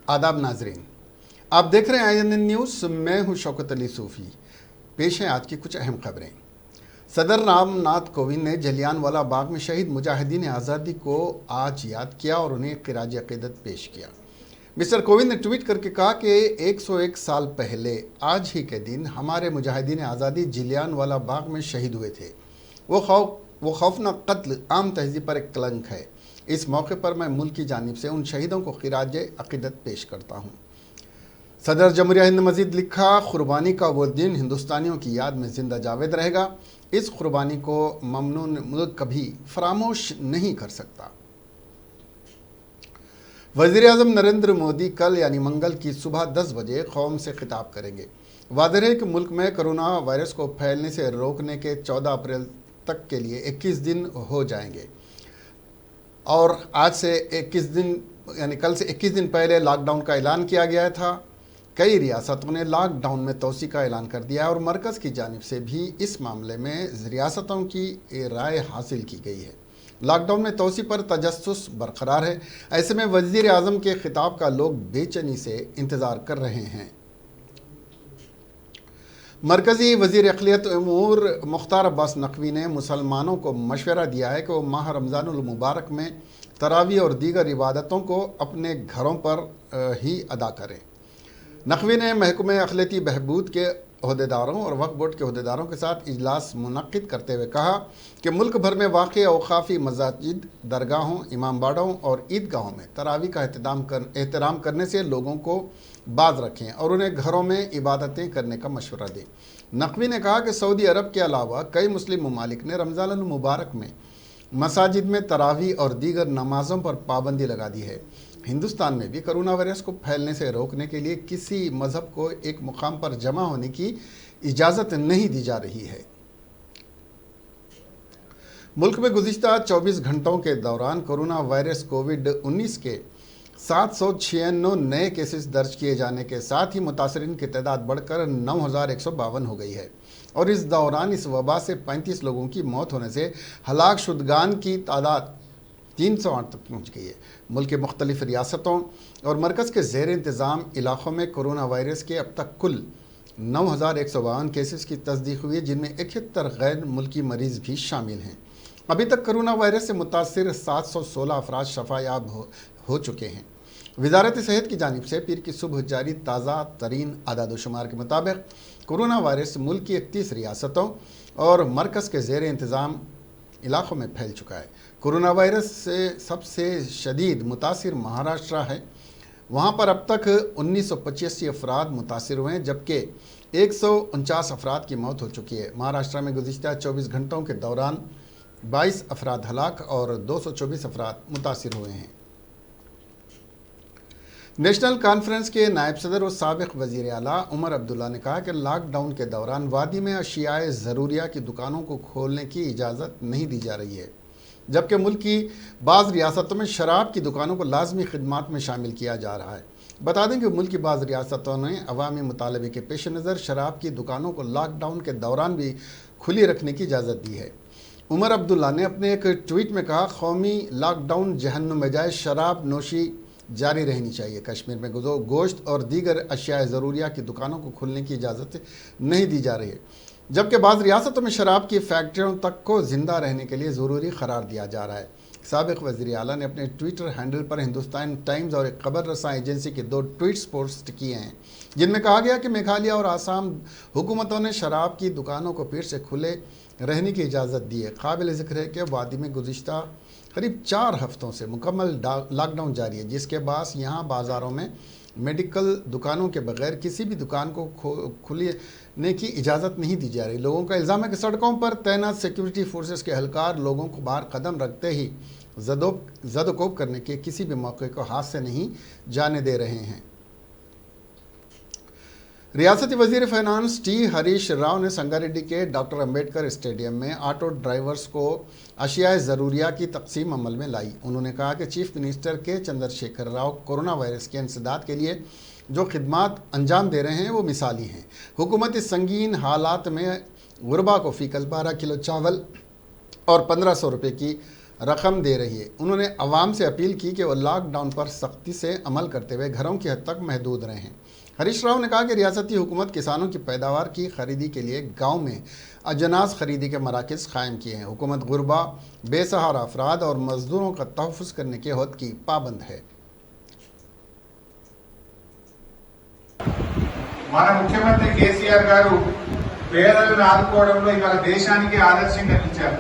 आदाब नाजरीन, आप देख रहे हैं INN न्यूज़। मैं हूं शौकत अली सूफ़ी। पेश हैं आज की कुछ अहम खबरें। सदर रामनाथ कोविंद ने जलियांवाला बाग में शहीद मुजाहिदीन आज़ादी को आज याद किया और उन्हें ख़िराज अक़ीदत पेश किया। मिस्टर कोविंद ने ट्वीट करके कहा कि 101 साल पहले आज ही के दिन हमारे मुजाहिदीन आज़ादी जलियांवाला बाग में शहीद हुए थे। वो खौफनाक कत्ल आम तहज़ीब पर एक कलंक है। इस मौके पर मैं मुल्क की जानिब से उन शहीदों को ख़िराज अक़ीदत पेश करता हूँ। सदर जमहूरिया हिंद मज़ीद लिखा, कुर्बानी का वो दिन हिंदुस्तानियों की याद में ज़िंदा जावेद रहेगा। इस कुर्बानी को ममनून मुल्क कभी फरामोश नहीं कर सकता। वज़ीर-ए-आज़म नरेंद्र मोदी कल यानी मंगल की सुबह 10 बजे कौम से खिताब करेंगे। वाज़ेह है कि मुल्क में कोरोना वायरस को फैलने से रोकने के 14 अप्रैल तक के लिए 21 दिन हो जाएंगे और आज से 21 दिन यानी कल से 21 दिन पहले लॉकडाउन का ऐलान किया गया था। कई रियासतों ने लॉकडाउन में तोसी का ऐलान कर दिया है और मरकज़ की जानिब से भी इस मामले में रियासतों की राय हासिल की गई है। लॉकडाउन में तोसी पर तजस्सुस बरकरार है। ऐसे में वज़ीर आज़म के खिताब का लोग बेचैनी से इंतज़ार कर रहे हैं। मरकज़ी वज़ीर अक़लियत उमूर मुख्तार अब्बास नक़वी ने मुसलमानों को मशवरा दिया है कि वो माह रमज़ानुल मुबारक में तरावी और दीगर इबादतों को अपने घरों पर ही अदा करें। नक़वी ने महकमे अक़लियती बहबूद के अहदेदारों और वक्फ़ बोर्ड के अहदेदारों के साथ इजलास मुनक़्क़िद करते हुए कहा कि मुल्क भर में वाक़ई औक़ाफ़ी मसाजिद, दरगाहों, इमामबाड़ों और ईदगाहों में तरावी का एहतराम करने से लोगों को बाज रखें और उन्हें घरों में इबादतें करने का मशवरा दें। नक़वी ने कहा कि सऊदी अरब के अलावा कई मुस्लिम ममालिक ने रमज़ानुल मुबारक में मसाजिद में तरावी और दीगर नमाज़ों पर पाबंदी लगा दी है। हिंदुस्तान में भी कोरोना वायरस को फैलने से रोकने के लिए किसी मज़हब को एक मुकाम पर जमा होने की इजाज़त नहीं दी जा रही है। मुल्क में गुज़िश्ता 24 घंटों के दौरान कोरोना वायरस कोविड-19 के 796 नए केसेस दर्ज किए जाने के साथ ही मुतासरीन की तादाद बढ़कर 9152 हो गई है और इस दौरान इस वबा से 35 लोगों की मौत होने से हलाक शुदगान की तादाद 308 तक पहुँच गई है। मुल्क के मुख्तलिफ रियासतों और मरकज़ के ज़ेर इंतज़ाम इलाक़ों में कोरोना वायरस के अब तक कुल 9152 केसेस की तस्दीक हुई है, जिनमें 71 गैर मुल्की मरीज़ भी शामिल हैं। अभी तक कोरोना वायरस से मुतासिर 716 अफराद शफायाब हो चुके हैं। वज़ारत सेहत की जानिब से पीर की सुबह जारी ताज़ा तरीन आदाद-ओ-शुमार के मुताबिक कोरोना वायरस मुल्क की 31 रियासतों और मरकज़ के ज़ेर इंतज़ाम इलाक़ों में फैल चुका है। कोरोना वायरस से सबसे शदीद मुतासिर महाराष्ट्र है। वहाँ पर अब तक 1985 अफराद मुतासिर हुए हैं, जबकि 149 अफराद की मौत हो चुकी है। महाराष्ट्र में गुज़िश्ता 24 घंटों के दौरान 22 अफराद हलाक और 224 अफराद मुतासिर हुए हैं। नेशनल कॉन्फ्रेंस के नायब सदर और साबिक़ वज़ीर आला उमर अब्दुल्ला ने कहा कि लॉकडाउन के दौरान वादी में अशियाए ज़रूरिया की दुकानों को खोलने की इजाज़त नहीं दी जा रही है, जबकि मुल्क की बाज़ रियासतों में शराब की दुकानों को लाजमी खिदमात में शामिल किया जा रहा है। बता दें कि मुल्क की बाज़ रियासतों ने अवामी मुतालबे के पेश नज़र शराब की दुकानों को लॉकडाउन के दौरान भी खुली रखने की इजाज़त दी है। उमर अब्दुल्ला ने अपने एक ट्वीट में कहा, कौमी लॉकडाउन जहन्नुम में जाए, शराब नोशी जारी रहनी चाहिए। कश्मीर में गोश्त और दीगर अशियाए ज़रूरिया की दुकानों को खुलने की इजाज़त नहीं दी जा रही है, जबकि बाज़ रियासतों में शराब की फैक्ट्रियों तक को ज़िंदा रहने के लिए ज़रूरी करार दिया जा रहा है। साबिक़ वज़ीर आला ने अपने ट्विटर हैंडल पर हिंदुस्तान टाइम्स और एक खबर रसां एजेंसी के 2 ट्वीट्स पोस्ट किए हैं, जिनमें कहा गया कि मेघालय और आसाम हुकूमतों ने शराब की दुकानों को फिर से खुले रहने की इजाज़त दी है। काबिल ज़िक्र है कि वादी में गुज़िश्ता करीब 4 हफ्तों से मुकम्मल लॉकडाउन जारी है, जिसके बाद यहाँ बाज़ारों में मेडिकल दुकानों के बगैर किसी भी दुकान को खुलने की इजाज़त नहीं दी जा रही। लोगों का इल्ज़ाम है कि सड़कों पर तैनात सिक्योरिटी फोर्सेस के एहलकार लोगों को बाहर कदम रखते ही ज़दोकोब करने के किसी भी मौके को हाथ से नहीं जाने दे रहे हैं। रियासती वज़ीर फ़ाइनांस टी हरीश राव ने संगारेड्डी के डॉक्टर अंबेडकर स्टेडियम में ऑटो ड्राइवर्स को अशियाए ज़रूरिया की तकसीम अमल में लाई। उन्होंने कहा कि चीफ मिनिस्टर के चंद्रशेखर राव कोरोना वायरस के इंसदाद के लिए जो खिदमात अंजाम दे रहे हैं वो मिसाली हैं। हुकूमत इस संगीन हालात में गुरबा को फ़ीकल 12 किलो चावल और 1500 रुपये की रकम दे रही है। उन्होंने अवाम से अपील की कि वो लॉकडाउन पर सख्ती से अमल करते हुए घरों की हद तक महदूद रहें। हरीश राव ने कहा कि रियासती हुकूमत किसानों की पैदावार की खरीदी के लिए गाँव में अजनास खरीदी के मराकज़ कायम किए हैं। हुकूमत गुरबा, बेसहारा अफराद और मजदूरों का तहफ़्फ़ुज़ करने के हद की पाबंद है। మన ముఖ్యమంత్రి కేసీఆర్ గారు పేదలను ఆదుకోవడంలో ఇవాళ దేశానికి ఆదర్శంగా నిలిచారు.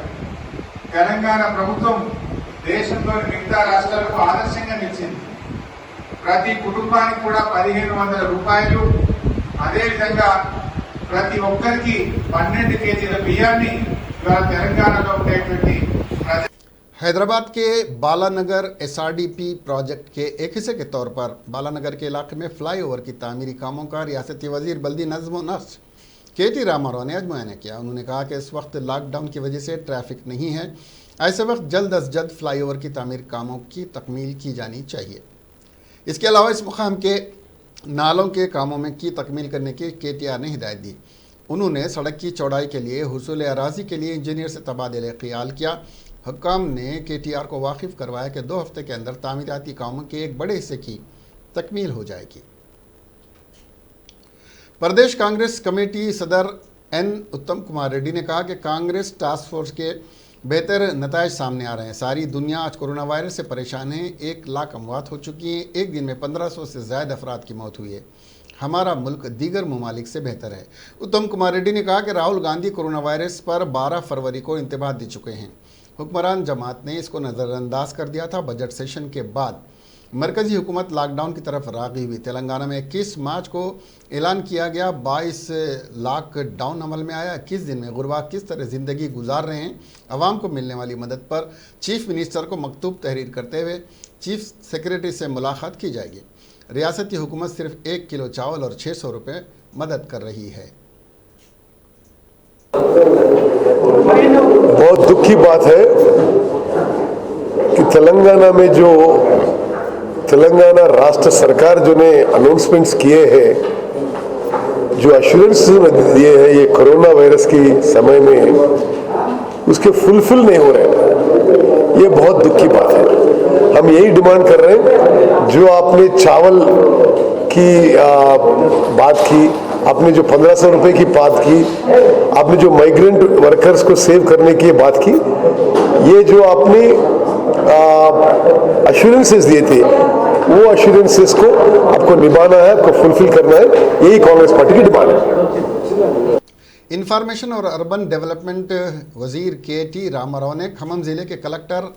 తెలంగాణ ప్రభుత్వం దేశంలోని మిగతా రాష్ట్రాలకు ఆదర్శంగా నిలిచింది. ప్రతి కుటుంబానికి కూడా 1500 రూపాయలు, అదేవిధంగా ప్రతి ఒక్కరికి 12 కేజీల బియ్యాన్ని ఇవాళ తెలంగాణలో ఉండేటువంటి हैदराबाद के बालानगर एसआरडीपी प्रोजेक्ट के एक हिस्से के तौर पर बालानगर के इलाके में फ्लाईओवर की तामीरी कामों का रियासती वजीर बल्दी नज़्म व नस्र केटी रामाराव ने आज मुआयना किया। उन्होंने कहा कि इस वक्त लॉकडाउन की वजह से ट्रैफिक नहीं है, ऐसे वक्त जल्द अज जल्द फ्लाईओवर की तामीर कामों की तकमील की जानी चाहिए। इसके अलावा इस मुकाम के नालों के कामों में की तकमील करने की केटीआर ने हिदायत दी। उन्होंने सड़क की चौड़ाई के लिए हुसूल अराजी के लिए इंजीनियर से तबादला ख्याल किया। हुक्काम ने केटीआर को वाकिफ करवाया कि 2 हफ्ते के अंदर तामीराती कामों के एक बड़े हिस्से की तकमील हो जाएगी। प्रदेश कांग्रेस कमेटी सदर एन उत्तम कुमार रेड्डी ने कहा कि कांग्रेस टास्क फोर्स के बेहतर नतायज सामने आ रहे हैं। सारी दुनिया आज कोरोना वायरस से परेशान है। 1 लाख अमवात हो चुकी हैं। एक दिन में 1500 से ज़्यादा अफराद की मौत हुई है। हमारा मुल्क दीगर ममालिक से बेहतर है। उत्तम कुमार रेड्डी ने कहा कि राहुल गांधी कोरोना वायरस पर 12 फरवरी को इंतबाह दे चुके हैं। हुक्मरान जमात ने इसको नज़रअंदाज कर दिया था। बजट सेशन के बाद मरकज़ी हुकूमत लॉकडाउन की तरफ राग़ी हुई। तेलंगाना में 21 मार्च को ऐलान किया गया, 22 लाख डाउन अमल में आया। 21 दिन में गुरबा किस तरह ज़िंदगी गुजार रहे हैं। आवाम को मिलने वाली मदद पर चीफ मिनिस्टर को मकतूब तहरीर करते हुए चीफ सेक्रेटरी से मुलाकात की जाएगी। रियासती हुकूमत सिर्फ 1 किलो चावल और 600 रुपये मदद कर रही है। बहुत दुख की बात है कि तेलंगाना में जो तेलंगाना राष्ट्र सरकार जो ने अनाउंसमेंट्स किए हैं, जो एश्योरेंस दिए हैं ये कोरोना वायरस के समय में, उसके फुलफिल नहीं हो रहे। ये बहुत दुख की बात है। हम यही डिमांड कर रहे हैं, जो आपने चावल की बात की, आपने जो 1500 रुपए की बात की, आपने जो माइग्रेंट वर्कर्स को सेव करने की बात की, ये जो आपने अश्योरेंसेस दिए थे, वो अश्योरेंसेस को आपको निभाना है, आपको फुलफिल करना है। यही कांग्रेस पार्टी की डिमांड है। इंफॉर्मेशन और अर्बन डेवलपमेंट वजीर केटी रामाराव ने खम्मम जिले के कलेक्टर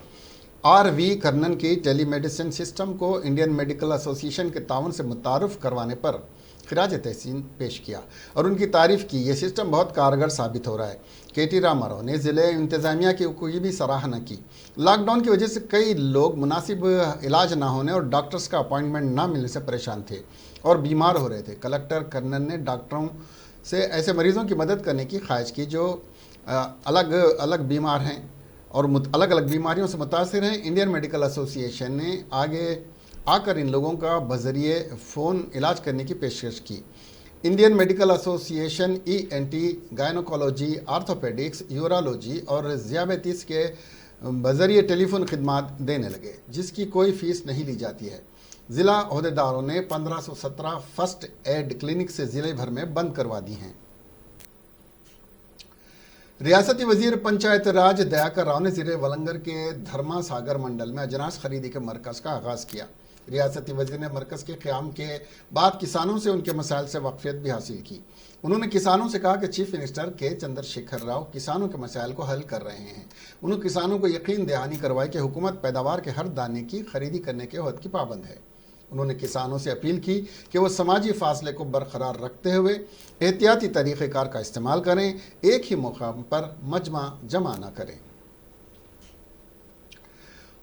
आर.वी. कर्नन की टेलीमेडिसिन सिस्टम को इंडियन मेडिकल एसोसिएशन के ताउन से मुतारुफ करवाने पर खिराज तहसीन पेश किया और उनकी तारीफ की। ये सिस्टम बहुत कारगर साबित हो रहा है। केटी रामाराव ने ज़िले इंतज़ामिया की भी सराहना की। लॉकडाउन की वजह से कई लोग मुनासिब इलाज ना होने और डॉक्टर्स का अपॉइंटमेंट ना मिलने से परेशान थे और बीमार हो रहे थे। कलेक्टर कर्नन ने डॉक्टरों से ऐसे मरीज़ों की मदद करने की ख्वाहिश की जो अलग अलग बीमार हैं और अलग अलग बीमारियों से मुतासिर हैं। इंडियन मेडिकल एसोसिएशन ने आगे आकर इन लोगों का बजरिए फ़ोन इलाज करने की पेशकश की। Indian Medical association ENT, gynaecology, orthopaedics, urology और ज़ियाबतीस के बजरिए टेलीफोन खिदमात देने लगे, जिसकी कोई फ़ीस नहीं ली जाती है। ज़िला अहदेदारों ने 1517 फर्स्ट एड क्लिनिक से ज़िले भर में बंद करवा दी हैं। रियासती वजीर पंचायत राज दयाकर राव ने ज़िले वलंगर के धर्मा सागर मंडल में अजनास खरीदी के मरकज़ का आगाज़ किया। रियासती वजीर ने मरकज़ के क़याम के बाद किसानों से उनके मसाइल से वाक़फ़ियत भी हासिल की। उन्होंने किसानों से कहा कि चीफ मिनिस्टर के चंद्रशेखर राव किसानों के मसाइल को हल कर रहे हैं। उन्होंने किसानों को यकीन दहानी करवाई कि हुकूमत पैदावार के हर दाने की खरीदी करने के हद की पाबंद है। उन्होंने किसानों से अपील की कि वो समाजी फासले को बरकरार रखते हुए एहतियाती तरीक़ेकार का इस्तेमाल करें, एक ही मुकाम पर मजमा जमा न करें।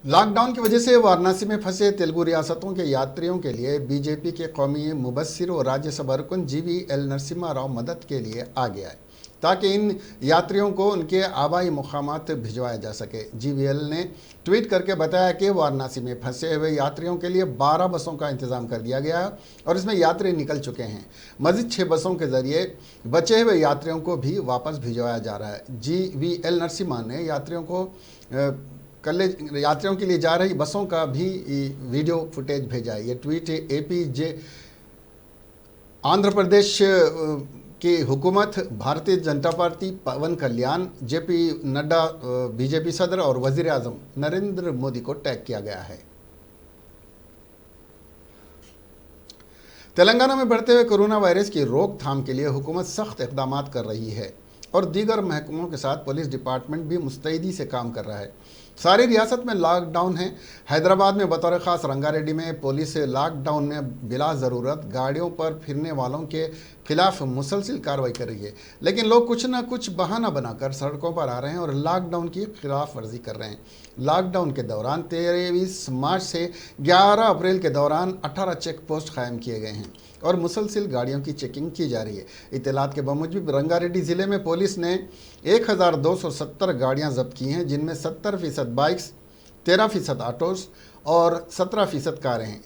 लॉकडाउन की वजह से वाराणसी में फंसे तेलुगु रियासतों के यात्रियों के लिए बीजेपी के कौमी मुबस्सिर और राज्यसभा रुकन GVL नरसिम्हा राव मदद के लिए आगे आए ताकि इन यात्रियों को उनके आबाई मुकामात भिजवाया जा सके। GVL ने ट्वीट करके बताया कि वाराणसी में फंसे हुए यात्रियों के लिए 12 बसों का इंतजाम कर दिया गया है और इसमें यात्री निकल चुके हैं। मज़ीद 6 बसों के जरिए बचे हुए यात्रियों को भी वापस भिजवाया जा रहा है। GVL नरसिम्हा ने यात्रियों को यात्रियों के लिए जा रही बसों का भी वीडियो फुटेज भेजा है। ये ट्वीट APJ आंध्र प्रदेश की हुकूमत, भारतीय जनता पार्टी, पवन कल्याण, JP नड्डा BJP सदर और वजीर आजम नरेंद्र मोदी को टैग किया गया है। तेलंगाना में बढ़ते हुए कोरोना वायरस की रोकथाम के लिए हुकूमत सख्त इक़दाम कर रही है और दीगर महकमों के साथ पुलिस डिपार्टमेंट भी मुस्तैदी से काम कर रहा है। सारी रियासत में लॉकडाउन है। हैदराबाद में बतौर ख़ास रंगारेड्डी में पुलिस लॉकडाउन में बिला ज़रूरत गाड़ियों पर फिरने वालों के खिलाफ मुसलसिल कार्रवाई कर रही है, लेकिन लोग कुछ ना कुछ बहाना बनाकर सड़कों पर आ रहे हैं और लॉकडाउन की खिलाफ वर्जी कर रहे हैं। लॉकडाउन के दौरान 23 मार्च से 11 अप्रैल के दौरान 18 चेक पोस्ट कायम किए गए हैं और मुसलसिल गाड़ियों की चेकिंग की जा रही है। इत्तलात के बमुजब रंगारेड्डी ज़िले में पुलिस ने 1270 गाड़ियां जब्त की हैं, जिनमें 70% बाइक्स, 13% ऑटोज़ और 17% कारें हैं।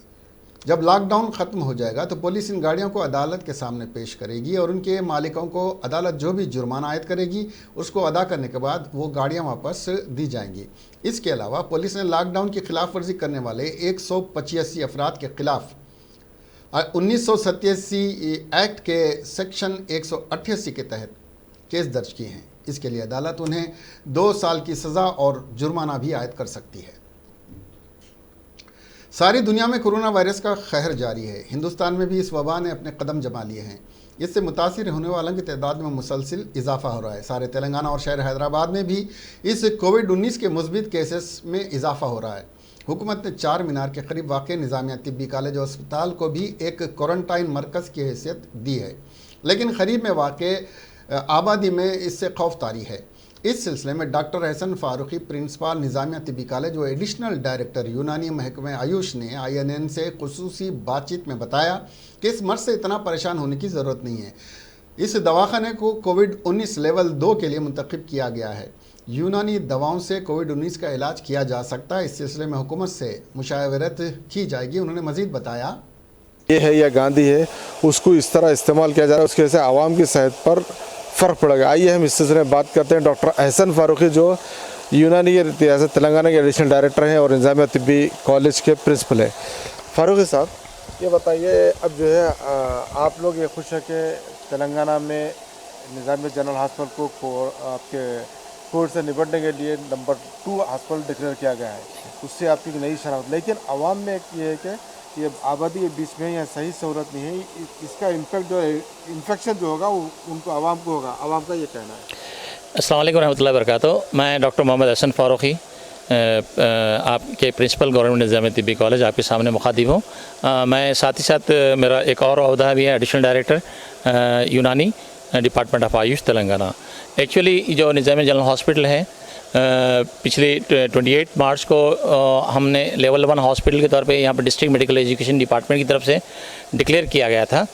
जब लॉकडाउन ख़त्म हो जाएगा तो पुलिस इन गाड़ियों को अदालत के सामने पेश करेगी और उनके मालिकों को अदालत जो भी जुर्माना आयद करेगी उसको अदा करने के बाद वो गाड़ियां वापस दी जाएंगी। इसके अलावा पुलिस ने लॉकडाउन की खिलाफ वर्जी करने वाले 185 अफराद के खिलाफ 1987 एक्ट के सेक्शन 188 के तहत केस दर्ज किए हैं। इसके लिए अदालत उन्हें 2 साल की सज़ा और जुर्माना भी आयद कर सकती है। सारी दुनिया में कोरोना वायरस का कहर जारी है। हिंदुस्तान में भी इस वबा ने अपने कदम जमा लिए हैं। इससे मुतासिर होने वालों की तादाद में मुसलसिल इजाफा हो रहा है। सारे तेलंगाना और शहर हैदराबाद में भी इस कोविड-19 के मुस्बित केसेस में इजाफा हो रहा है। हुकूमत ने 4 मीनार के करीब वाक़ निज़ामिया तिब्बी कॉलेज और अस्पताल को भी एक क्वारंटाइन मरकज़ की हैसियत दी है, लेकिन करीब में वाक़ आबादी में इससे खौफ तारी है। इस सिलसिले में doctor Ehsan Farooqui, principal Nizamia Tibbi college व एडिशनल डायरेक्टर यूनानी महकमे आयुष ने INN से खुसूसी बातचीत में बताया कि इस मर्ज से इतना परेशान होने की ज़रूरत नहीं है। इस दवाखाने को कोविड-19 लेवल 2 के लिए मुंतखब किया गया है। यूनानी दवाओं से कोविड-19 का इलाज किया जा सकता है। इस सिलसिले में हुकूमत से मुशावरत की जाएगी। उन्होंने मज़ीद बताया, ये है या गांधी है, उसको इस तरह इस्तेमाल किया जा रहा है, उसकी वजह से आवाम की सेहत पर फ़र्क पड़ेगा। आइए हम इस सिलसिले में बात करते हैं। डॉक्टर एहसन फारूकी जो यूनानी रियासत तेलंगाना के एडिशनल डायरेक्टर हैं और निज़ामिया तिब्बी कॉलेज के प्रिंसिपल हैं। फारूकी साहब, ये बताइए, अब जो है आप लोग ये खुश है कि तेलंगाना में निज़ामिया जनरल हॉस्पिटल को आपके कोविड से निपटने के लिए नंबर 2 हॉस्पिटल डिक्लेयर किया गया है, उससे आपकी एक नई शनाख्त, लेकिन आवाम में ये है कि ये आबादी के बीच में यहाँ सही सहूलत नहीं है, इसका इम्पेक्ट जो है, इन्फेक्शन जो होगा वो उनको आवाम को होगा, आवाम का ये कहना है। अस्सलाम वालेकुम रहमतुल्लाहि व बरकातुहू। मैं डॉक्टर मोहम्मद एहसन फारूकी, आपके principal government Nizamia Tibbi college आपके सामने मुखातिब हूँ। मैं साथ ही साथ मेरा एक और ओहदा भी है, एडिशनल डायरेक्टर यूनानी department of Ayush Telangana. Actually जो निज़ामिया जनरल हॉस्पिटल है, पिछले 28 मार्च को हमने लेवल 1 हॉस्पिटल के तौर पे यहाँ पर डिस्ट्रिक्ट मेडिकल एजुकेशन डिपार्टमेंट की तरफ से डिक्लेयर किया गया था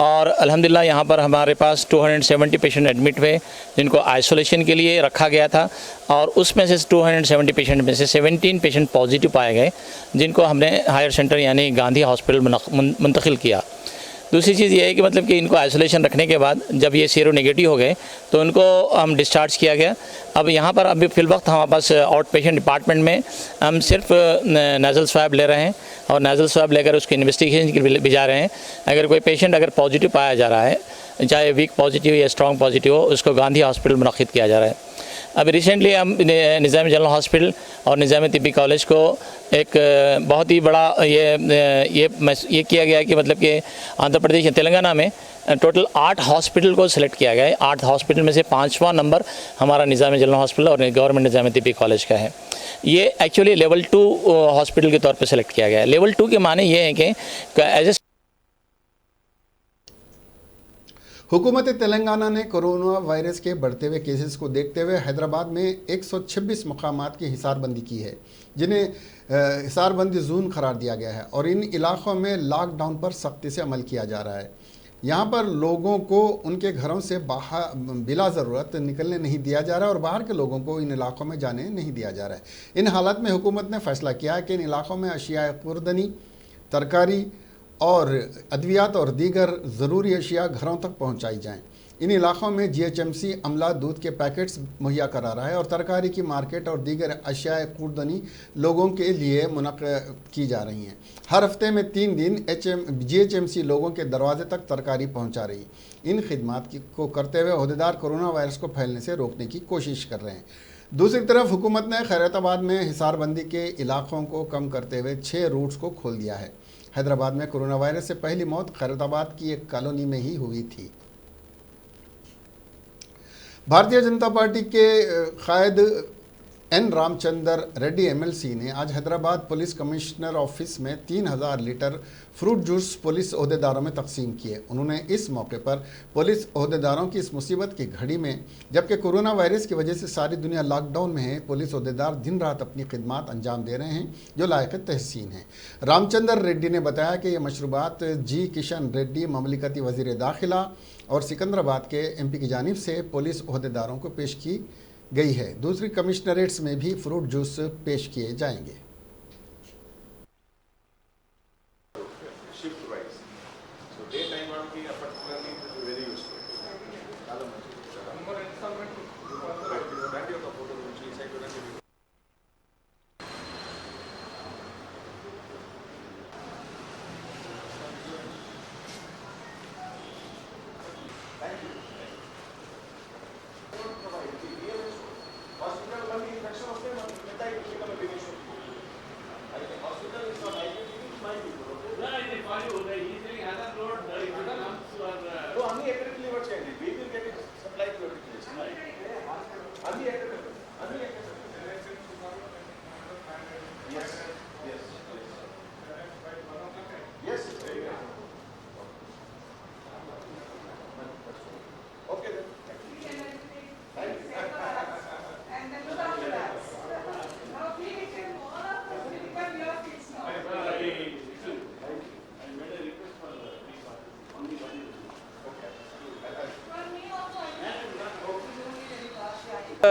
और अल्हम्दुलिल्लाह यहाँ पर हमारे पास 270 पेशेंट एडमिट हुए, जिनको आइसोलेशन के लिए रखा गया था और उसमें से 270 पेशेंट में से 17 पेशेंट पॉजिटिव पाए गए, जिनको हमने हायर सेंटर यानी गांधी हॉस्पिटल मुंतकिल किया। दूसरी चीज़ ये है कि मतलब कि इनको आइसोलेशन रखने के बाद जब ये सीरो नेगेटिव हो गए तो उनको हम डिस्चार्ज किया गया। अब यहाँ पर अभी फिल वक्त हमारे पास आउट पेशेंट डिपार्टमेंट में हम सिर्फ नेज़ल स्वैब ले रहे हैं और नेज़ल स्वैब लेकर उसकी इन्वेस्टिगेशन के लिए भिजा रहे हैं। अगर कोई पेशेंट अगर पॉजिटिव पाया जा रहा है, चाहे वीक पॉजिटिव या स्ट्रॉन्ग पॉजिटिव हो, उसको गांधी हॉस्पिटल मुनक़िद किया जा रहा है। अभी रिसेंटली हम निज़ामिया जनरल हॉस्पिटल और निज़ामिया तिब्बी कॉलेज को एक बहुत ही बड़ा ये किया गया है कि मतलब कि आंध्र प्रदेश या तेलंगाना में टोटल 8 हॉस्पिटल को सिलेक्ट किया गया है। 8 हॉस्पिटल में से 5वां नंबर हमारा निज़ामिया जनरल हॉस्पिटल और गवर्नमेंट निज़ामिया तिब्बी कॉलेज का है। ये एक्चुअली लेवल 2 हॉस्पिटल के तौर पर सिलेक्ट किया गया है। लेवल 2 के माने ये है कि एज ए हुकूमत तेलंगाना ने कोरोना वायरस के बढ़ते हुए केसेस को देखते हुए हैदराबाद में 126 मकामात की हिसारबंदी की है, जिन्हें हिसारबंदी जोन करार दिया गया है और इन इलाक़ों में लॉकडाउन पर सख्ती से अमल किया जा रहा है। यहाँ पर लोगों को उनके घरों से बाहर बिला ज़रूरत निकलने नहीं दिया जा रहा है और बाहर के लोगों को इन इलाक़ों में जाने नहीं दिया जा रहा है। इन हालात में हुकूमत ने फ़ैसला किया है कि इन इलाक़ों में अशिया खुर्दनी, तरकारी और अद्वियात और दीगर ज़रूरी अशिया घरों तक पहुँचाई जाएँ। इन इलाकों में जीएचएमसी अमला दूध के पैकेट्स मुहैया करा रहा है और तरकारी की मार्केट और दीगर अशियाए कूड़दनी लोगों के लिए मुनक़्क़द की जा रही हैं। हर हफ्ते में 3 दिन जीएचएमसी लोगों के दरवाजे तक तरकारी पहुंचा रही। इन खिदमात को करते हुए ओहदेदार कोरोना वायरस को फैलने से रोकने की कोशिश कर रहे हैं। दूसरी तरफ हुकूमत ने खैरताबाद में हिसारबंदी के इलाकों को कम करते हुए 6 रूट्स को खोल दिया है। हैदराबाद में कोरोना वायरस से पहली मौत खैरताबाद की एक कॉलोनी में ही हुई थी। भारतीय जनता पार्टी के कायद एन रामचंद्र रेड्डी एमएलसी ने आज हैदराबाद पुलिस कमिश्नर ऑफिस में 3000 लीटर फ्रूट जूस पुलिस ओहदेदारों में तकसीम किए। उन्होंने इस मौके पर पुलिस ओहदेदारों की इस मुसीबत की घड़ी में, जबकि कोरोना वायरस की वजह से सारी दुनिया लॉकडाउन में है, पुलिस ओहदेदार दिन रात अपनी खिदमात अंजाम दे रहे हैं जो लायक तहसीन है। रामचंद्र रेड्डी ने बताया कि यह मशरूबात जी किशन रेड्डी ममलिकती वजीर दाखिला और सिकंदराबाद के एमपी की जानिब से पुलिस ओहदेदारों को पेश की गई है। दूसरी कमिश्नरेट्स में भी फ्रूट जूस पेश किए जाएंगे।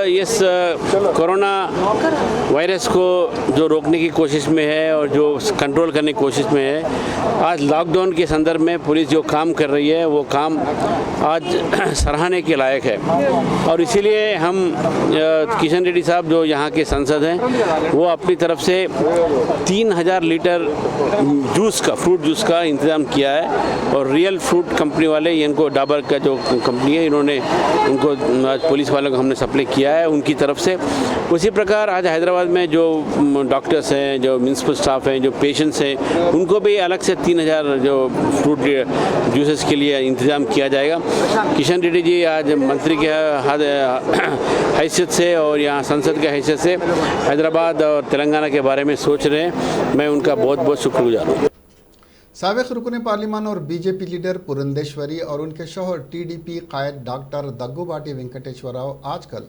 इस कोरोना वायरस को जो रोकने की कोशिश में है और जो कंट्रोल करने की कोशिश में है, आज लॉकडाउन के संदर्भ में पुलिस जो काम कर रही है वो काम आज सराहने के लायक है। और इसीलिए हम किशन रेड्डी साहब जो यहाँ के सांसद हैं वो अपनी तरफ से 3000 लीटर जूस का फ्रूट जूस का इंतज़ाम किया है। और रियल फ्रूट कंपनी वाले, इनको डाबर का जो कंपनी है, इन्होंने उनको आज पुलिस वालों को हमने सप्लाई किया है उनकी तरफ से। उसी प्रकार आज हैदराबाद में जो डॉक्टर्स हैं, जो म्यूनसिपल स्टाफ हैं, जो पेशेंट्स हैं, उनको भी अलग से 3000 जो फ्रूट जूसेस के लिए इंतज़ाम किया जाएगा। किशन रेड्डी जी आज मंत्री के हैसियत से और यहाँ संसद के हैसियत से हैदराबाद और तेलंगाना के बारे में सोच रहे हैं। मैं उनका बहुत बहुत शुक्रगुजार हूँ। साबिक़ रुकन पार्लिमान और बीजेपी लीडर पुरंदेश्वरी और उनके शौहर टीडीपी कायद डॉक्टर दग्गुबाटी वेंकटेश्वर राव आजकल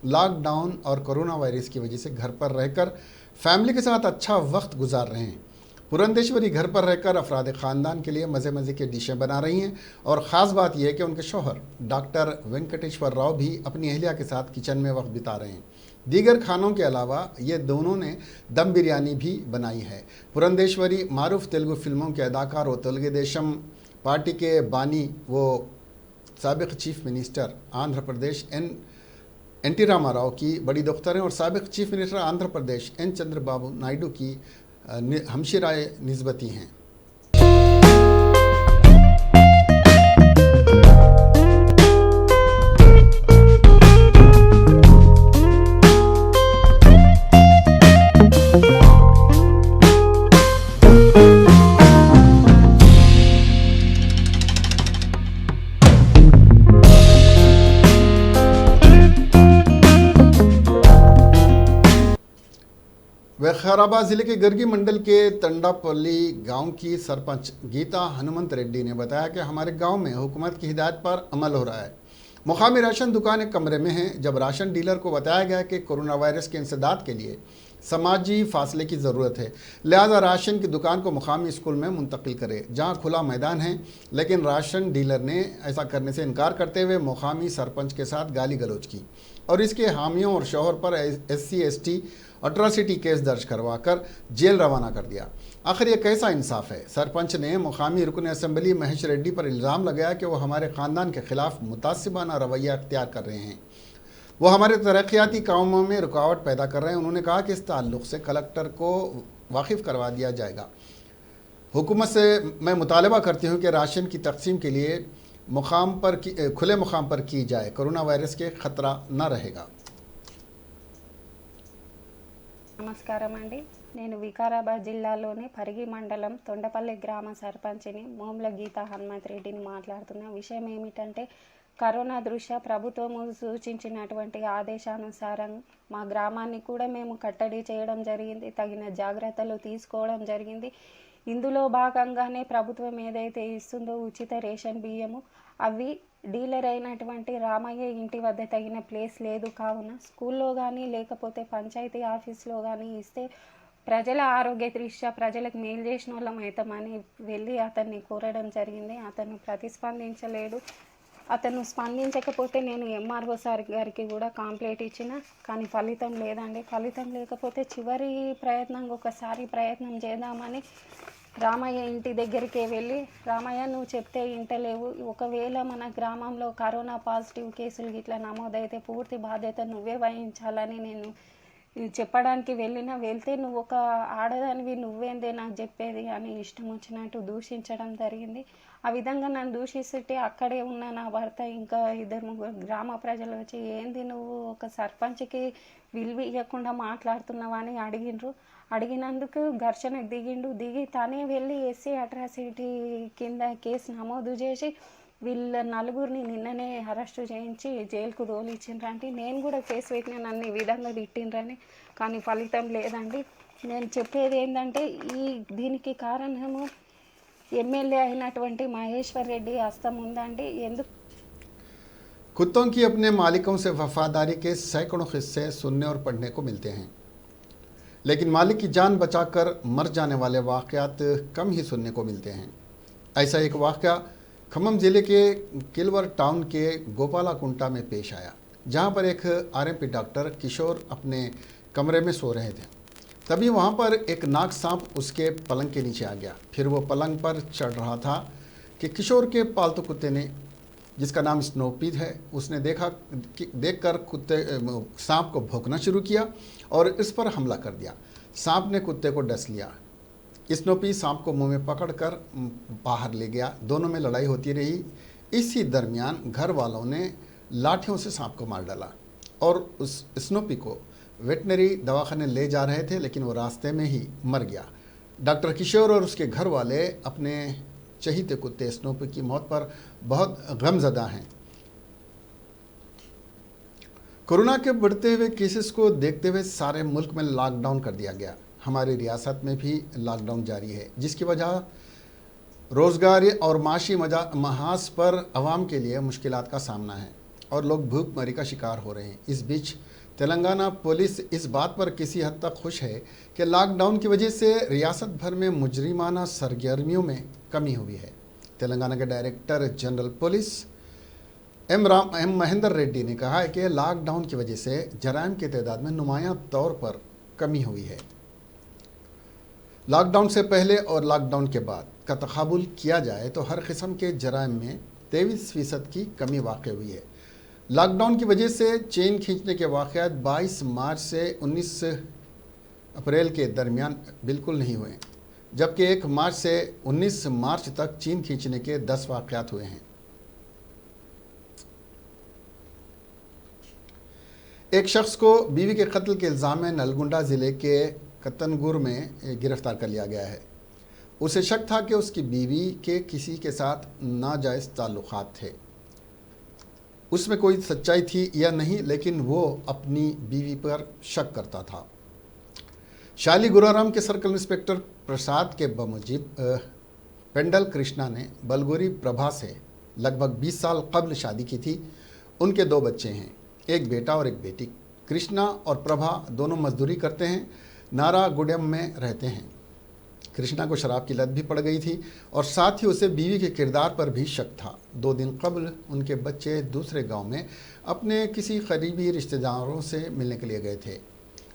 लॉकडाउन और कोरोना वायरस की वजह से घर पर रहकर फैमिली के साथ अच्छा वक्त गुजार रहे हैं। पुरंदेश्वरी घर पर रहकर अफराद ख़ानदान के लिए मज़े मज़े की डिशें बना रही हैं और ख़ास बात यह है कि उनके शौहर डॉक्टर वेंकटेश्वर राव भी अपनी अहलिया के साथ किचन में वक्त बिता रहे हैं। दीगर खानों के अलावा ये दोनों ने दम बिरयानी भी बनाई है। पुरंदेश्वरी मारूफ तेलुगु फिल्मों के अदाकार और तेलुगु देशम पार्टी के बानी वो साबिक़ chief minister Andhra Pradesh NT. Rama Rao की बड़ी दोख्तर हैं और साबिक़ chief minister Andhra Pradesh N. Chandrababu Naidu की हमशिराए निस्बती हैं। विकाराबाद जिले के गर्गी मंडल के तंडापल्ली गांव की सरपंच गीता हनुमंत रेड्डी ने बताया कि हमारे गांव में हुकूमत की हिदायत पर अमल हो रहा है। मुकामी राशन दुकान एक कमरे में है। जब राशन डीलर को बताया गया कि कोरोना वायरस के इंसदाद के लिए समाजी फासले की ज़रूरत है, लिहाजा राशन की दुकान को मुकामी स्कूल में मुंतकिल करे जहां खुला मैदान है, लेकिन राशन डीलर ने ऐसा करने से इनकार करते हुए मुकामी सरपंच के साथ गाली गलौज की। और इसके हामियों और शौहर पर SC/ST अट्रॉसिटी केस दर्ज करवाकर जेल रवाना कर दिया। आखिर ये कैसा इंसाफ है? सरपंच ने मुकामी रुकन असेंबली महेश रेड्डी पर इल्ज़ाम लगाया कि वो हमारे ख़ानदान के ख़िलाफ़ मुतासिबाना रवैया अख्तियार कर रहे हैं, वो हमारे तरक्याती कामों में रुकावट पैदा कर रहे हैं। उन्होंने कहा कि इस ताल्लुक़ से कलेक्टर को वाकिफ़ करवा दिया जाएगा। हुकूमत से मैं मुतालबा करती हूँ कि राशन की तकसीम के लिए खुले मुकाम पर की जाए, कोरोना वायरस के ख़तरा न रहेगा। నమస్కారం అండి, నేను వికారాబాద్ జిల్లాలోని పరిగి మండలం తొండపల్లి గ్రామ సర్పంచిని మోమ్ల గీతా హనుమంత్ రెడ్డిని మాట్లాడుతున్న విషయం ఏమిటంటే, కరోనా దృష్ట్యా ప్రభుత్వం సూచించినటువంటి ఆదేశానుసారం మా గ్రామాన్ని కూడా మేము కట్టడి చేయడం జరిగింది, తగిన జాగ్రత్తలు తీసుకోవడం జరిగింది. ఇందులో భాగంగానే ప్రభుత్వం ఏదైతే ఇస్తుందో ఉచిత రేషన్ బియ్యము, అవి డీలర్ అయినటువంటి రామయ్య ఇంటి వద్ద తగిన ప్లేస్ లేదు కావున స్కూల్లో కానీ లేకపోతే పంచాయతీ ఆఫీస్లో కానీ ఇస్తే ప్రజల ఆరోగ్య దృష్ట్యా ప్రజలకు మేలు చేసిన వాళ్ళం అవుతామని వెళ్ళి అతన్ని కోరడం జరిగింది. అతను ప్రతిస్పందించలేడు. అతను స్పందించకపోతే నేను MRO సార్ గారికి కూడా కంప్లైంట్ ఇచ్చిన, కానీ ఫలితం లేదండి. ఫలితం లేకపోతే చివరి ప్రయత్నంగా ఒకసారి ప్రయత్నం చేద్దామని రామయ్య ఇంటి దగ్గరికి వెళ్ళి, రామయ్య నువ్వు చెప్తే ఇంటలేవు, ఒకవేళ మన గ్రామంలో కరోనా పాజిటివ్ కేసులు ఇట్లా నమోదైతే పూర్తి బాధ్యత నువ్వే వహించాలని నేను చెప్పడానికి వెళ్తే నువ్వు ఒక ఆడదానివి నువ్వేందే నాకు చెప్పేది అని ఇష్టం వచ్చినట్టు దూషించడం జరిగింది. ఆ విధంగా నన్ను దూషిస్తే అక్కడే ఉన్న నా భర్త ఇంకా 2-3 గ్రామ ప్రజలు వచ్చి ఏంది నువ్వు ఒక సర్పంచ్కి విలువ ఇవ్వకుండా మాట్లాడుతున్నావా అని అడిగినందుకు ఘర్షణకు దిగి తనే వెళ్ళి SC అట్రాసిటీ కింద కేసు నమోదు చేసి వీళ్ళ నలుగురిని నిన్ననే అరెస్టు చేయించి జైలుకు తోలిచ్చిండ్రంటే, నేను కూడా కేసు పెట్టిన నన్ను ఈ విధంగా తిట్టిండ్రని, కానీ ఫలితం లేదండి. నేను చెప్పేది ఏంటంటే, దీనికి కారణము ఎమ్మెల్యే అయినటువంటి మహేశ్వర్ రెడ్డి హస్తం ఉందండి. ఎందుకు कुत्तों की अपने मालिकों से वफादारी के सैकड़ों किस्से सुनने और पढ़ने को मिलते हैं, लेकिन मालिक की जान बचाकर मर जाने वाले वाक़यात कम ही सुनने को मिलते हैं। ऐसा एक वाक़या खम्मम ज़िले के किलवर टाउन के गोपाला कुंटा में पेश आया, जहां पर एक RMP डॉक्टर किशोर अपने कमरे में सो रहे थे। तभी वहां पर एक नाग सांप उसके पलंग के नीचे आ गया। फिर वो पलंग पर चढ़ रहा था कि किशोर के पालतू कुत्ते ने, जिसका नाम स्नोपी है, उसने देखकर कुत्ते सांप को भौंकना शुरू किया और इस पर हमला कर दिया। सांप ने कुत्ते को डस लिया। स्नोपी सांप को मुंह में पकड़कर बाहर ले गया। दोनों में लड़ाई होती रही। इसी दरमियान घर वालों ने लाठियों से सांप को मार डाला और उस स्नोपी को वेटनरी दवाखाने ले जा रहे थे, लेकिन वो रास्ते में ही मर गया। डॉक्टर किशोर और उसके घर वाले अपने चहीते कुत्ते स्नोपी की मौत पर बहुत गमज़दा हैं। कोरोना के बढ़ते हुए केसेस को देखते हुए सारे मुल्क में लॉकडाउन कर दिया गया। हमारी रियासत में भी लॉकडाउन जारी है, जिसकी वजह रोज़गार और माशी महाज पर आवाम के लिए मुश्किलात का सामना है और लोग भूखमरी का शिकार हो रहे हैं। इस बीच तेलंगाना पुलिस इस बात पर किसी हद तक खुश है कि लॉकडाउन की वजह से रियासत भर में मुजरिमाना सरगर्मियों में कमी हुई है। तेलंगाना के director general police M Mahendra Reddy ने कहा है कि लॉकडाउन की वजह से जराइम की तादाद में नुमायां तौर पर कमी हुई है। लॉकडाउन से पहले और लॉकडाउन के बाद का तकाबुल किया जाए तो हर किस्म के जराइम में 23% की कमी वाक़ हुई है। लॉकडाउन की वजह से चेन खींचने के वाक़यात 22 मार्च से 19 अप्रैल के दरमियान बिल्कुल नहीं हुए, जबकि 1 मार्च से 19 मार्च तक चेन खींचने के 10 वाक़यात हुए हैं। एक शख्स को बीवी के कत्ल के इल्ज़ाम में नलगुंडा ज़िले के कतनगुर में गिरफ़्तार कर लिया गया है। उसे शक था कि उसकी बीवी के किसी के साथ नाजायज़ ताल्लुक़ात थे। उसमें कोई सच्चाई थी या नहीं, लेकिन वो अपनी बीवी पर शक करता था। शाली गुराराम के सर्कल इंस्पेक्टर प्रसाद के बमुजिब पेंडल कृष्णा ने बलगोरी प्रभा से लगभग 20 साल कबल शादी की थी। उनके 2 बच्चे हैं, एक बेटा और एक बेटी। कृष्णा और प्रभा दोनों मजदूरी करते हैं, नारागुडेम में रहते हैं। कृष्णा को शराब की लत भी पड़ गई थी और साथ ही उसे बीवी के किरदार पर भी शक था। 2 दिन कबल उनके बच्चे दूसरे गांव में अपने किसी करीबी रिश्तेदारों से मिलने के लिए गए थे।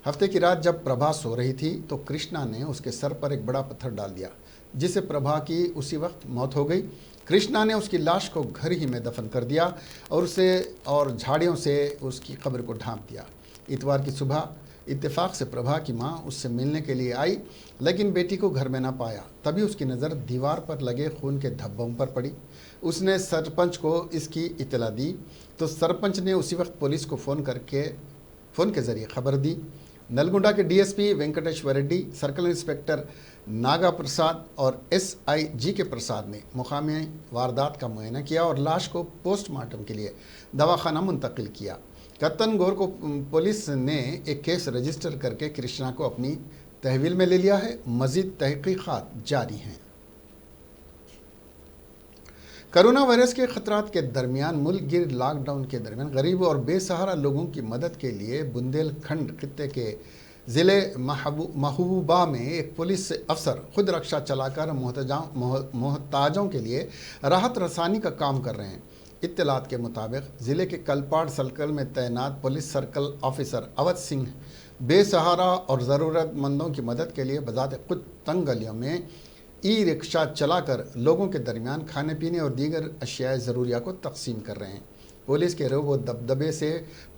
हफ्ते की रात जब प्रभा सो रही थी तो कृष्णा ने उसके सर पर एक बड़ा पत्थर डाल दिया, जिससे प्रभा की उसी वक्त मौत हो गई। कृष्णा ने उसकी लाश को घर ही में दफन कर दिया और झाड़ियों से उसकी कब्र को ढांप दिया। इतवार की सुबह इत्तेफाक से प्रभा की मां उससे मिलने के लिए आई, लेकिन बेटी को घर में ना पाया। तभी उसकी नज़र दीवार पर लगे खून के धब्बों पर पड़ी। उसने सरपंच को इसकी इत्तला दी तो सरपंच ने उसी वक्त पुलिस को फ़ोन के ज़रिए खबर दी। नलगुंडा के DSP Venkateshwar Reddy, circle inspector Naga Prasad और SI GK प्रसाद ने मुकामी वारदात का मुआयना किया और लाश को पोस्टमार्टम के लिए दवाखाना मुंतकिल किया। कत्तन गौर को पुलिस ने एक केस रजिस्टर करके कृष्णा को अपनी तहवील में ले लिया है। मज़ीद तहकीक़ात जारी हैं। कोरोना वायरस के खतरात के दरमियान मुल्क गिर लॉकडाउन के दरमियान गरीब और बेसहारा लोगों की मदद के लिए बुंदेलखंड खित्ते के ज़िले महबूबा में एक पुलिस अफसर खुद रक्षा चलाकर मोहताजों के लिए राहत रसानी का काम कर रहे हैं। इत्तलात के मुताबिक ज़िले के कलपाड़ सर्कल में तैनात police circle officer Awadh Singh बेसहारा और ज़रूरतमंदों की मदद के लिए बजाते खुद तंग गलियों में ई-रिक्शा चलाकर लोगों के दरमियान खाने पीने और दीगर अशियाए ज़रूरिया को तकसीम कर रहे हैं। पुलिस के रोब व दबदबे से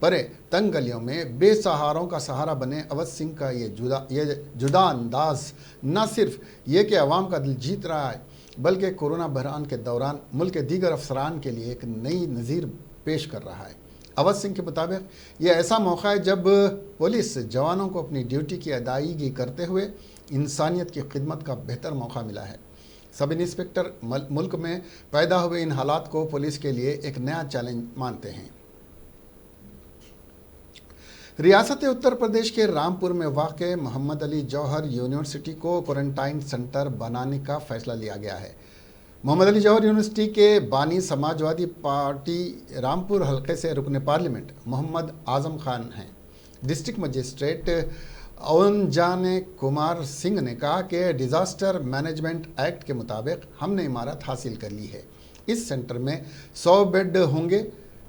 परे तंग गलियों में बेसहारों का सहारा बने अवध सिंह का ये जुदा अंदाज न सिर्फ ये कि अवाम का दिल जीत रहा है, बल्कि कोरोना बहरान के दौरान मुल्क के दीगर अफसरान के लिए एक नई नज़ीर पेश कर रहा है। अवध सिंह के मुताबिक यह ऐसा मौका है जब पुलिस जवानों को अपनी ड्यूटी की अदायगी करते हुए इंसानियत की खिदमत का बेहतर मौका मिला है। सब इंस्पेक्टर मुल्क में पैदा हुए इन हालात को पुलिस के लिए एक नया चैलेंज मानते हैं। रियासत उत्तर प्रदेश के रामपुर में वाक़े मोहम्मद अली जौहर यूनिवर्सिटी को क्वारंटाइन सेंटर बनाने का फैसला लिया गया है। मोहम्मद अली जौहर यूनिवर्सिटी के बानी समाजवादी पार्टी रामपुर हल्के से रुकन पार्लियामेंट मोहम्मद आज़म खान हैं। डिस्ट्रिक्ट मजिस्ट्रेट अवनजान कुमार सिंह ने कहा कि डिज़ास्टर मैनेजमेंट एक्ट के मुताबिक हमने इमारत हासिल कर ली है। इस सेंटर में 100 बेड होंगे।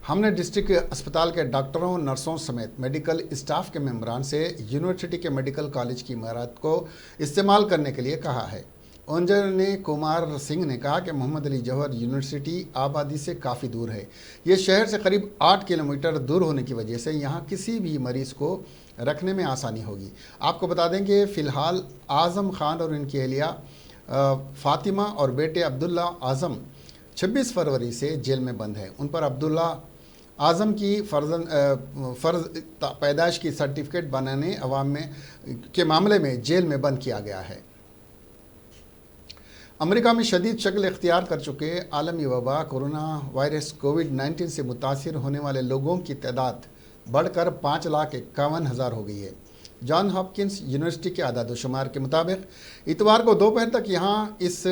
हमने डिस्ट्रिक्ट अस्पताल के डॉक्टरों, नर्सों समेत मेडिकल स्टाफ के मेंबरान से यूनिवर्सिटी के मेडिकल कॉलेज की इमारत को इस्तेमाल करने के लिए कहा है। ओंजन कुमार सिंह ने कहा कि मोहम्मद अली जौहर यूनिवर्सिटी आबादी से काफ़ी दूर है। ये शहर से करीब 8 किलोमीटर दूर होने की वजह से यहाँ किसी भी मरीज़ को रखने में आसानी होगी। आपको बता दें कि फ़िलहाल आज़म खान और इनकी अहलिया फ़ातिमा और बेटे अब्दुल्ला आज़म 26 फरवरी से जेल में बंद हैं। उन पर अब्दुल्ला आज़म की फ़र्ज पैदाइश की सर्टिफिकेट बनाने के मामले में जेल में बंद किया गया है। अमेरिका में शदीद शक्ल इख्तियार कर चुके आलमी वबा कोरोना वायरस कोविड-19 से मुतासिर होने वाले लोगों की तादाद बढ़कर 5,51,000 हो गई है। जॉन हॉपकिंस यूनिवर्सिटी के आदाद-ओ-शुमार के मुताबिक इतवार को दोपहर तक यहाँ इस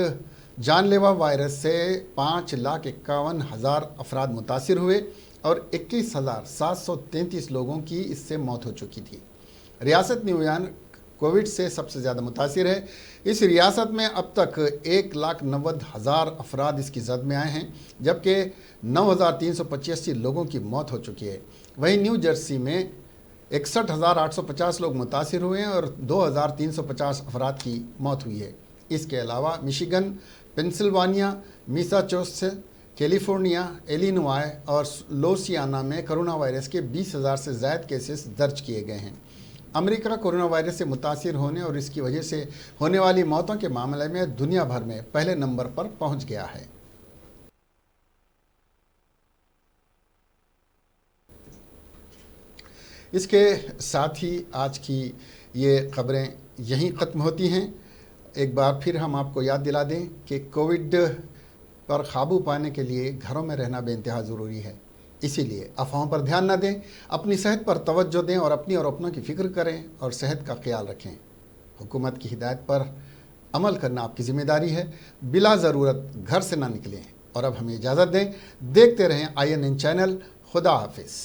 जानलेवा वायरस से 5,51,000 अफराद मुतासिर हुए और 21,733 लोगों की इससे मौत हो चुकी थी। रियासत न्यूयॉर्क कोविड से सबसे ज़्यादा मुतासिर है। इस रियासत में अब तक 1,90,000 अफराद इसकी जद में आए हैं, जबकि 9,385 लोगों की मौत हो चुकी है। वहीं न्यू जर्सी में 61,850 लोग मुतासिर हुए हैं और 2,350 अफराद की मौत हुई है। इसके अलावा Michigan, Pennsylvania, Massachusetts, California, Illinois और लुइसियाना में कोरोना वायरस के 20,000 से ज़्यादा केसेस दर्ज किए गए हैं। अमेरिका कोरोना वायरस से मुतासिर होने और इसकी वजह से होने वाली मौतों के मामले में दुनिया भर में पहले नंबर पर पहुंच गया है। इसके साथ ही आज की ये खबरें यहीं ख़त्म होती हैं। एक बार फिर हम आपको याद दिला दें कि कोविड पर काबू पाने के लिए घरों में रहना बेइंतहा ज़रूरी है। इसीलिए अफवाहों पर ध्यान न दें, अपनी सेहत पर तवज्जो दें और अपनी और अपनों की फ़िक्र करें और सेहत का ख्याल रखें। हुकूमत की हिदायत पर अमल करना आपकी ज़िम्मेदारी है। बिला ज़रूरत घर से ना निकलें। और अब हमें इजाज़त दें। देखते रहें INN चैनल। खुदा हाफिज़।